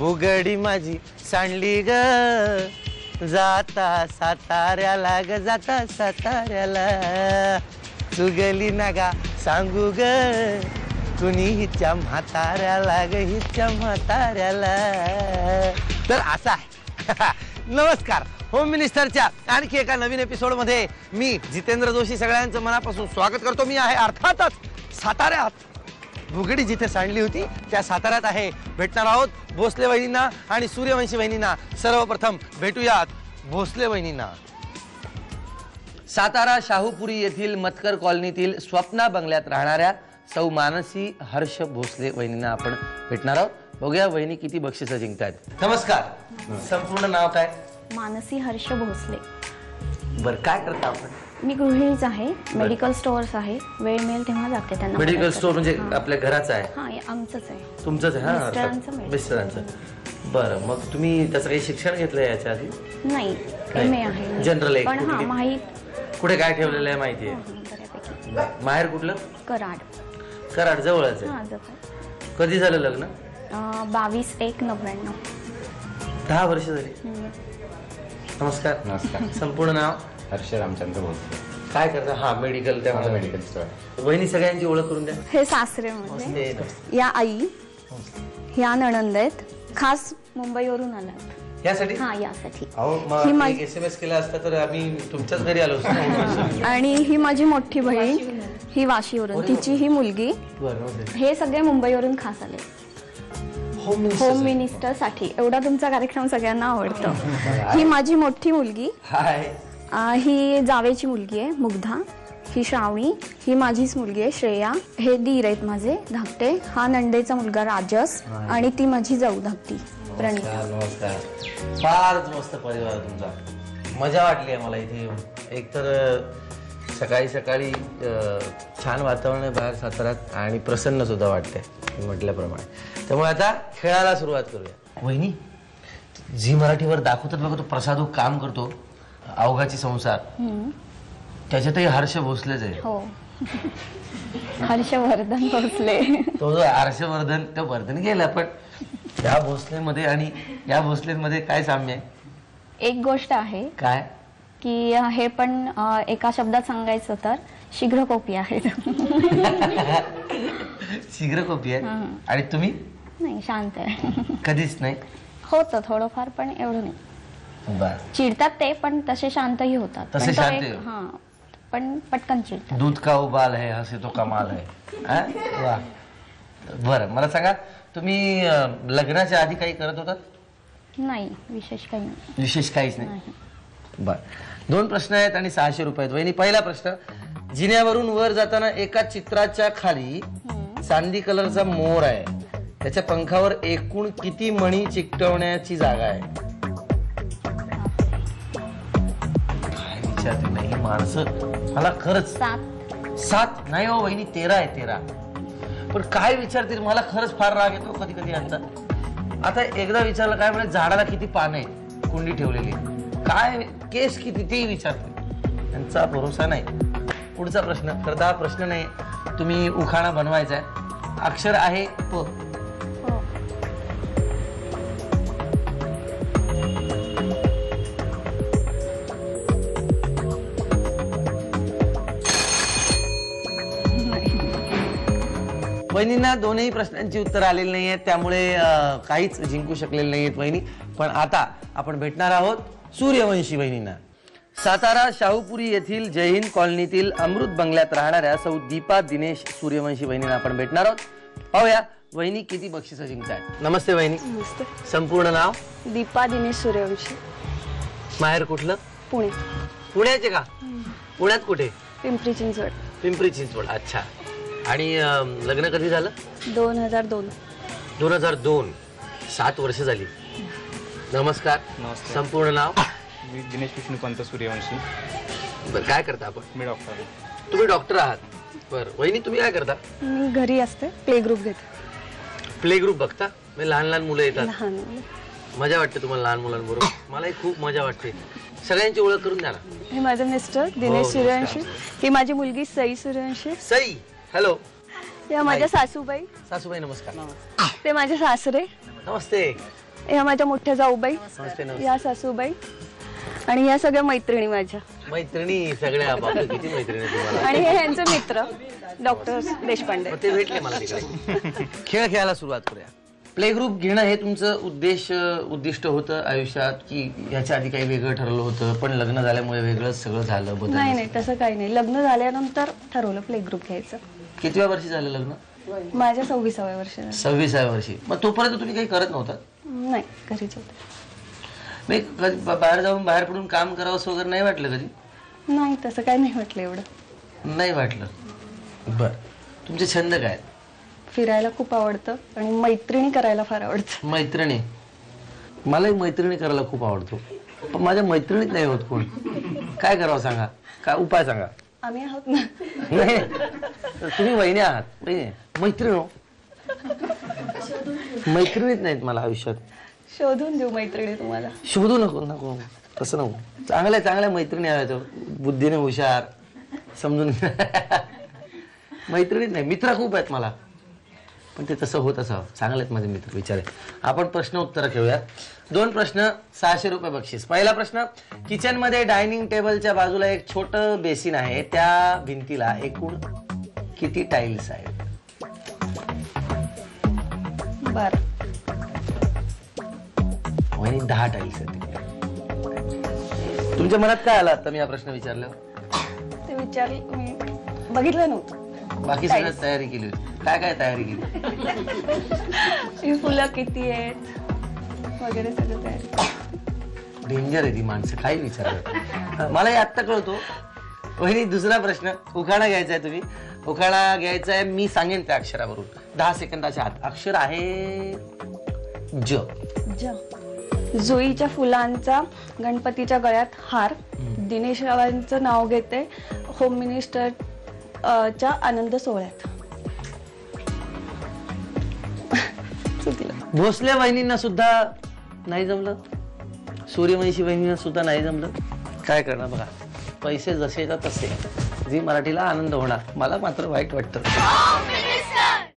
बुगडी माझी सांडली ग जाता साताऱ्याला ग जाता साताऱ्याला चुगली नागा सांगू ग कुणी हिच्या म्हाताऱ्याला ग हिच्या म्हाताऱ्याला। तर असा आहे नमस्कार होम मिनिस्टरच्या आणखी एका नवीन एपिसोड मध्ये मी जितेंद्र जोशी सगळ्यांचं मनापासून स्वागत करतो। मी आहे अर्थातच साताऱ्यात, बुगडी जिथे सांडली होती त्या साताऱ्यात आहे। भेटणार आहोत भोसले वहिनींना आणि सूर्यवंशी वहिनींना। सर्वप्रथम भेटूयात भोसले वहिनींना। सातारा शाहूपुरी येथील मतकर कॉलनीतील स्वप्ना बंगल्यात राहणाऱ्या सौ मानसी हर्ष भोसले वहिनींना आपण भेटणार आहोत। बघूया वहिनी किती बक्षिसं जिंकतायत। नमस्कार, संपूर्ण नाव काय? मानसी हर्ष भोसले। बर, काय करता आपण? मी गृहिणीच आहे, मेडिकल स्टोअर्स आहे, वेळ मिळेल तेव्हा जाते त्यांना। मेडिकल स्टोअर म्हणजे आपल्या घराचं आहे? हां, आमचंच आहे। तुमचंच आहे? हां, मिस्टरांचं। बरं, मग तुम्ही त्याचं काही शिक्षण घेतलंय याच्या आधी? नाही, MA आहे जनरल आहे। पण हां, माहीत कुठे काय ठेवलेलं आहे माहिती आहे? माहेर कुठलं? कराड। कराड जवळच आहे? हां, जवळ। कधी झालं लग्न? 22/1/99। 10 वर्ष झाली। नमस्कार। नमस्कार। संपूर्ण नाव? हर्ष रामचंद्र भोसले। काय करता? हा, मेडिकल त्यामध्ये मेडिकल स्टोअर। वहिनी सगळ्यांची ओळख करून द्या। हे सासरे म्हणजे या आई, ह्या नणंद आहेत, खास मुंबईवरून आल्यात यासाठी? हां, यासाठी। अहो, मग SMS केला असता तर आम्ही तुमच्याच घरी आलो असतो। आणि ही माझी मोठी बहीण, ही वाशीवरून, तिची ही मुलगी। हे सगळे मुंबईवरून खास आले होम मिनिस्टर साठी। एवढा तुमचा कार्यक्रम सगळ्यांना आवडतो। ही माझी मोठी मुलगी, ही जावेची मुलगी आहे मुग्धा, ही श्रावणी, ही माझीच मुलगी आहे श्रेया, हे दीर आहेत माझे धाकटे, हा नंदेचा मुलगा राजस, आणि ती माझी जाऊ धाकटी प्रणिता। नमस्कार। फारच मस्त परिवार तुमचा, मजा वाटली आहे मला इथे येऊन। एकतर सकाळी सकाळी छान वातावरण आहे बाहेर साताऱ्यात आणि प्रसन्न सुद्धा वाटतंय म्हटल्याप्रमाणे। त्यामुळे आता खेळायला सुरुवात करूया। वहिनी, झी मराठीवर दाखवतात बघा, तो प्रसादू काम करतो अवघाची संसार, त्याच्यातही हर्ष भोसलेच आहे। हो, हर्षवर्धन भोसले। तो जो हर्षवर्धन, तो वर्धन गेला, पण त्या भोसलेमध्ये आणि या भोसलेमध्ये काय साम्य आहे? एक गोष्ट आहे काय की हे पण एका शब्दात सांगायचं तर शीघ्रकोपी आहेत। शीघ्रकोपी आहे? आणि तुम्ही? नाही, शांत आहे। कधीच नाही? होतं थोडंफार, पण एवढं नाही। बर, चिडतात ते, पण तसे शांतही होतात। तसे शांत? हां, पण पटकन चिडतात। दूध का उबाल है, हसे तो कमाल है। वा, बरं, मला सांगा, तुम्ही लग्नाच्या आधी काही करत होतात? नाही, विशेष काही नाही। विशेष काहीच नाही? बर, 2 प्रश्न आहेत आणि 600 रुपये आहेत। वहिनी, पहिला प्रश्न, जिन्यावरून वर जाताना एका चित्राच्या खाली चांदी कलरचा मोर आहे, त्याच्या पंखावर एकूण किती मणी चिकटवण्याची जागा आहे? काय विचारते नाही माणसं मला, खरंच 7 नाही हो वहिनी, 13 आहे, 13। पण काय विचारतील, मला खरंच फार राग येतो कधी कधी यांचा। आता एकदा विचारलं काय म्हणजे झाडाला किती पानं आहेत कुंडी ठेवलेली, काय केस किती ते विचारते, त्यांचा भरोसा नाही। पुढचा प्रश्न, खरं तर हा प्रश्न नाही, तुम्ही उखाणा बनवायचा आहे, अक्षर आहे प। वहिनींना दोनही प्रश्नांची उत्तर आलेली नाही आहेत, त्यामुळे काहीच जिंकू शकलेले नाही आहेत वहिनी। पण आता आपण भेटणार आहोत सूर्यवंशी वहिनींना। सातारा शाहूपुरी येथील जय हिंद कॉलनीतील अमृत बंगल्यात राहणाऱ्या सौ दीपा दिनेश सूर्यवंशी वहिनींना आपण भेटणार आहोत। पाहूया वहिनी किती बक्षिसं जिंकतायत। नमस्ते वहिनी। नमस्ते। संपूर्ण नाव? दीपा दिनेश सूर्यवंशी। माहेर कुठलं? पुणे। पुण्याचे का? पुण्यात कुठे? पिंपरी चिंचवड। पिंपरी चिंचवड, अच्छा। आणि लग्न कधी झालं? 2002। 2002, 7 वर्ष झाली। नमस्कार। नमस्ते। संपूर्ण नाव? मी दिनेश विष्णुपंत सूर्यवंशी। बरं, काय करता आपण? मी डॉक्टर आहे। तुम्ही डॉक्टर आहात? बरं, वहिनी तुम्ही काय करता? मी घरी असते, प्ले ग्रुप घेते। प्ले ग्रुप बघता? मी लहान मुलं येतात, लहान। मजा वाटते तुम्हाला लहान मुलांबरोबर? मलाही खूप मजा वाटते। सगळ्यांची ओळख करून द्या ना। हे माझे मिस्टर दिनेश सूर्यवंशी, ही माझी मुलगी सई सूर्यवंशी। सई, हॅलो। या माझ्या सासूबाई। सासूबाई नमस्कार। ते माझे सासरे। नमस्ते। या माझ्या मोठ्या जाऊबाई, नमस्ते नमस्ते. या सासूबाई आणि या सगळ्या मैत्रिणी माझ्या. मैत्रिणी सगळ्या बापरे, किती मैत्रिणी तुम्हाला. आणि हे यांचे मित्र डॉक्टर देशपांडे. मग ते भेटले मला तिकडे. खेळ खेळायला सुरुवात करूया. प्ले ग्रुप घेणं हे तुमचं उद्दिष्ट होतं आयुष्यात, की याच्या आधी काही वेगळं ठरलं होतं पण लग्न झाल्यामुळे वेगळंच सगळं झालं बदल? नाही नाही, तसं काही नाही. लग्न झाल्यानंतर ठरवलं प्ले ग्रुप घ्यायचं. कितव्या वर्षी झालं लग्न? माझ्या 26व्या वर्षी. 26व्या वर्षी. मग तोपर्यंत तुम्ही काही करत नव्हता? नाही, घरीच होते. मी कधी बाहेर जाऊन बाहेर पडून काम करावंसं वगैरे नाही वाटलं कधी? नाही, तसं काही नाही वाटलं एवढं. नाही वाटलं. बर, तुमचे छंद काय? फिरायला खूप आवडतं आणि मैत्रिणी करायला फार आवडतं. मैत्रिणी. मलाही मैत्रिणी करायला खूप आवडतो, पण माझ्या मैत्रिणीत नाही होत कोण. काय करावं सांगा, काय उपाय सांगा. आम्ही आहोत ना. नाही, तुम्ही वहिनी आहात. वहिनी मैत्रीण हो. मैत्रिणीत नाहीत मला आयुष्यात. शोधून देऊ मैत्रिणी तुम्हाला. शोधू नको नको, तसं नको. चांगल्या मैत्रिणी आहेत, बुद्धीने हुशार, समजून. मैत्रिणीत नाही, मित्र खूप आहेत मला, पण ते तसं होत असावं. चांगले आहेत माझे मित्र, विचारे. आपण प्रश्न उत्तर घेऊयात. 2 प्रश्न, 600 रुपये बक्षीस. पहिला प्रश्न, किचन मध्ये डायनिंग टेबलच्या बाजूला एक छोटं बेसिन आहे, त्या भिंतीला एकूण किती टाईल्स आहेत? बर, वहिनी 10 टाईल्स आहेत तिकडे. तुमच्या मनात काय आलं आता मी हा प्रश्न विचारल्यावर? ते विचारले मी, बघितलं नव्हतं. बाकी सगळं तयारी केली होती. काय तयारी केली? ही फुलं किती आहेत वगैरे सगळं तयारी. डेंजर आहे ती माणसं, काही विचारलं. मलाही आत्ता कळतो. वहिनी, दुसरा प्रश्न, उखाणा घ्यायचा आहे. तुम्ही उखाणा घ्यायचा आहे, मी सांगेन त्या अक्षरावरून. 10 सेकंदाच्या आत. अक्षर आहे ज. जुईच्या फुलांचा गणपतीच्या गळ्यात हार. दिनेश रावांचं नाव घेते होम मिनिस्टर च्या आनंद सोहळ्यात. भोसले वहिनींना सुद्धा नाही जमलं, सूर्यवंशी वहिनींना सुद्धा नाही जमलं. काय करणार बघा, पैसे जसे तसे. झी मराठीला आनंद होणार. मला मात्र वाईट वाटतं.